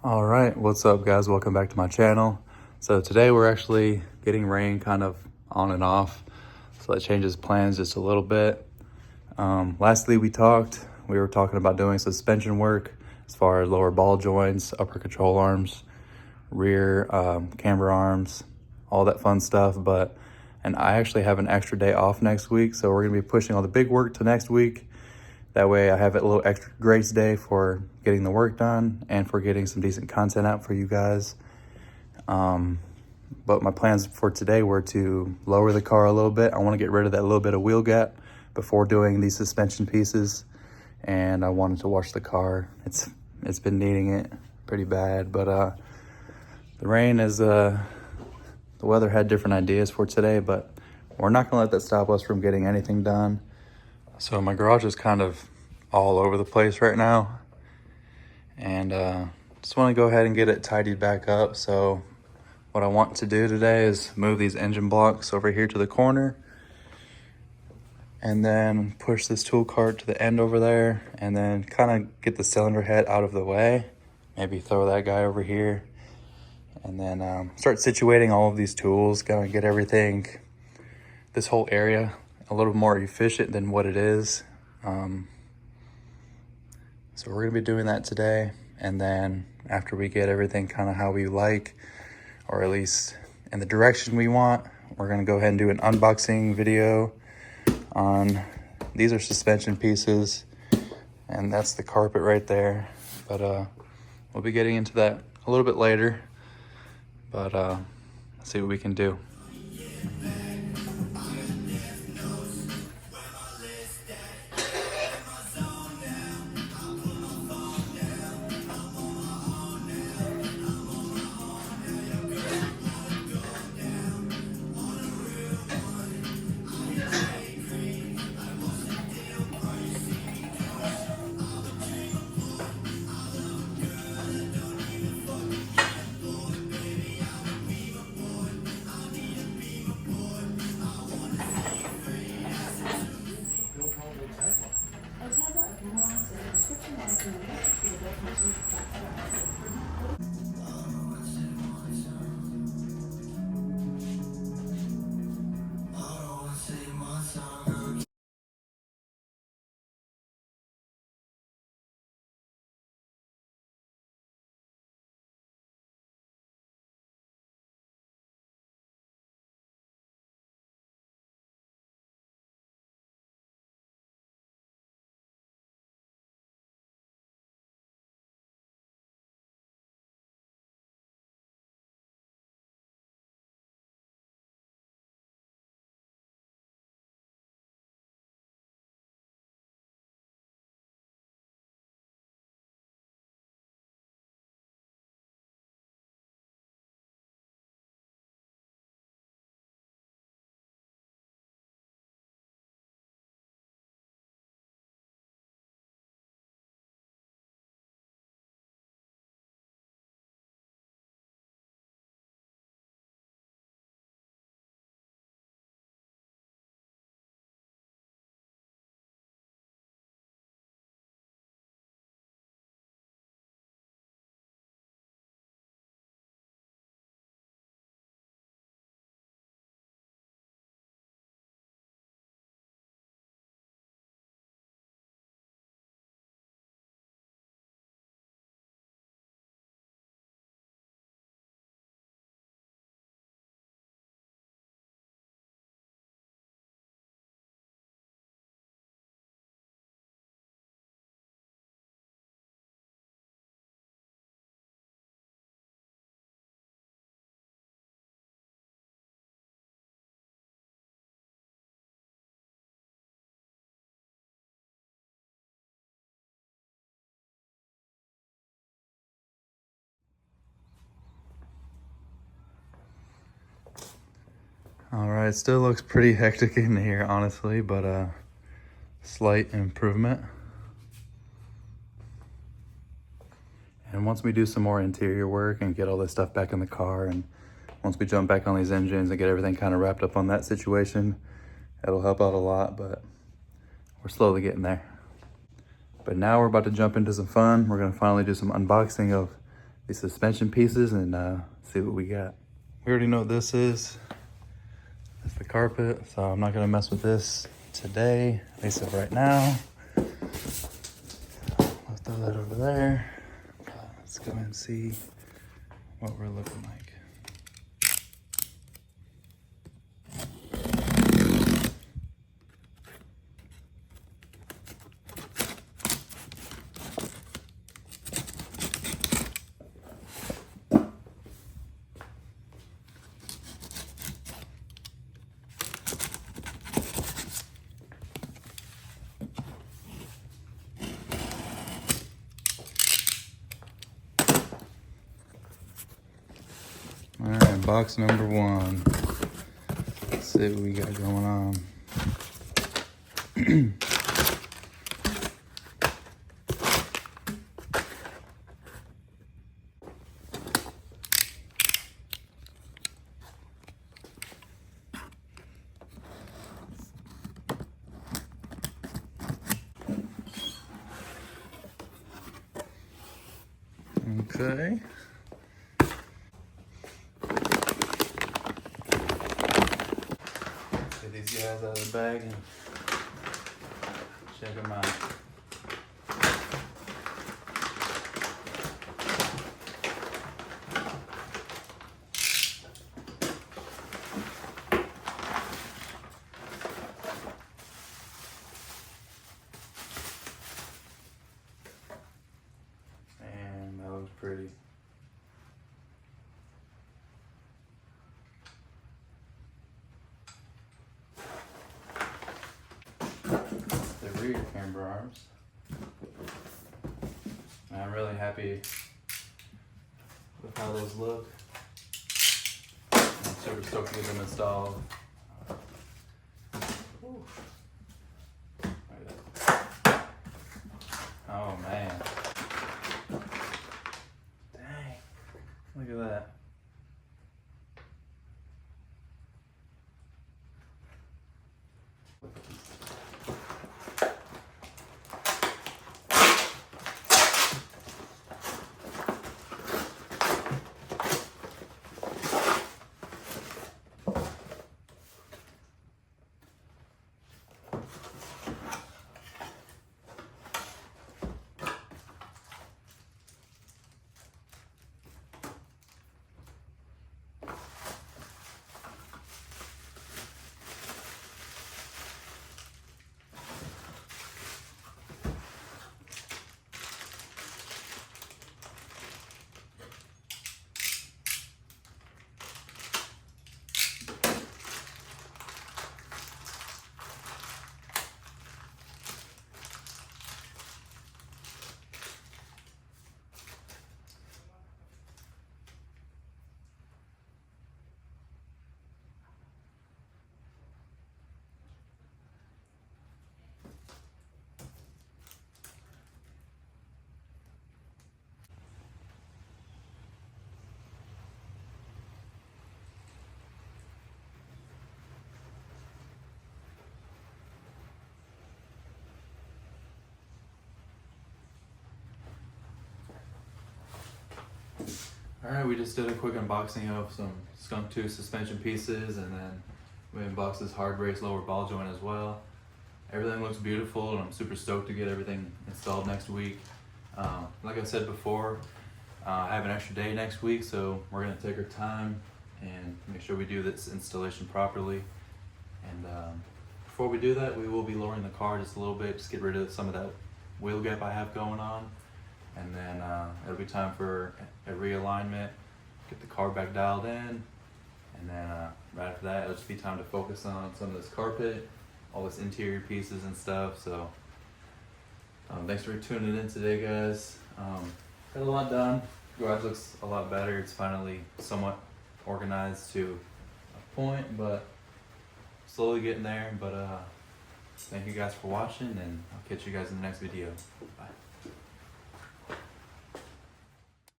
All right, what's up guys? Welcome back to my channel. So today we're actually getting rain kind of on and off, so that changes plans just a little bit. Lastly we were talking about doing suspension work as far as lower ball joints, upper control arms, rear camber arms, all that fun stuff. And I actually have an extra day off next week, so we're gonna be pushing all the big work to next week. That way I have a little extra grace day for getting the work done and for getting some decent content out for you guys. But my plans for today were to lower the car a little bit. I want to get rid of that little bit of wheel gap before doing these suspension pieces. And I wanted to wash the car. It's been needing it pretty bad, but the rain is, the weather had different ideas for today, but we're not gonna let that stop us from getting anything done. So my garage is kind of all over the place right now, and just want to go ahead and get it tidied back up. So what I want to do today is move these engine blocks over here to the corner, and then push this tool cart to the end over there, and then kind of get the cylinder head out of the way. Maybe throw that guy over here, and then start situating all of these tools, kind of get everything, this whole area, a little more efficient than what it is. So we're gonna be doing that today. And then after we get everything kind of how we like, or at least in the direction we want, we're gonna go ahead and do an unboxing video on, these are suspension pieces, and that's the carpet right there. But we'll be getting into that a little bit later, but let's see what we can do. All right, still looks pretty hectic in here, honestly, but slight improvement. And once we do some more interior work and get all this stuff back in the car, and once we jump back on these engines and get everything kind of wrapped up on that situation, it'll help out a lot, but we're slowly getting there. But now we're about to jump into some fun. We're gonna finally do some unboxing of these suspension pieces and see what we got. We already know what this is. It's the carpet, so I'm not gonna mess with this today, at least of right now. I'll throw that over there. Let's go and see what we're looking like. All right, box number one. Let's see what we got going on. Okay. Get these guys out of the bag and check them out. And that looks pretty. The rear camber arms. And I'm really happy with how those look. I'm super stoked to get them installed. Oh man. Dang. Look at that. Alright, we just did a quick unboxing of some Skunk2 suspension pieces, and then we unboxed this Hardrace lower ball joint as well. Everything looks beautiful, and I'm super stoked to get everything installed next week. Like I said before, I have an extra day next week, so we're going to take our time and make sure we do this installation properly. And before we do that, we will be lowering the car just a little bit, just get rid of some of that wheel gap I have going on. And then it'll be time for a realignment, get the car back dialed in, and then right after that, it'll just be time to focus on some of this carpet, all this interior pieces and stuff. So thanks for tuning in today, guys. Got a lot done. Garage looks a lot better. It's finally somewhat organized to a point, but slowly getting there. But thank you guys for watching, and I'll catch you guys in the next video. Bye.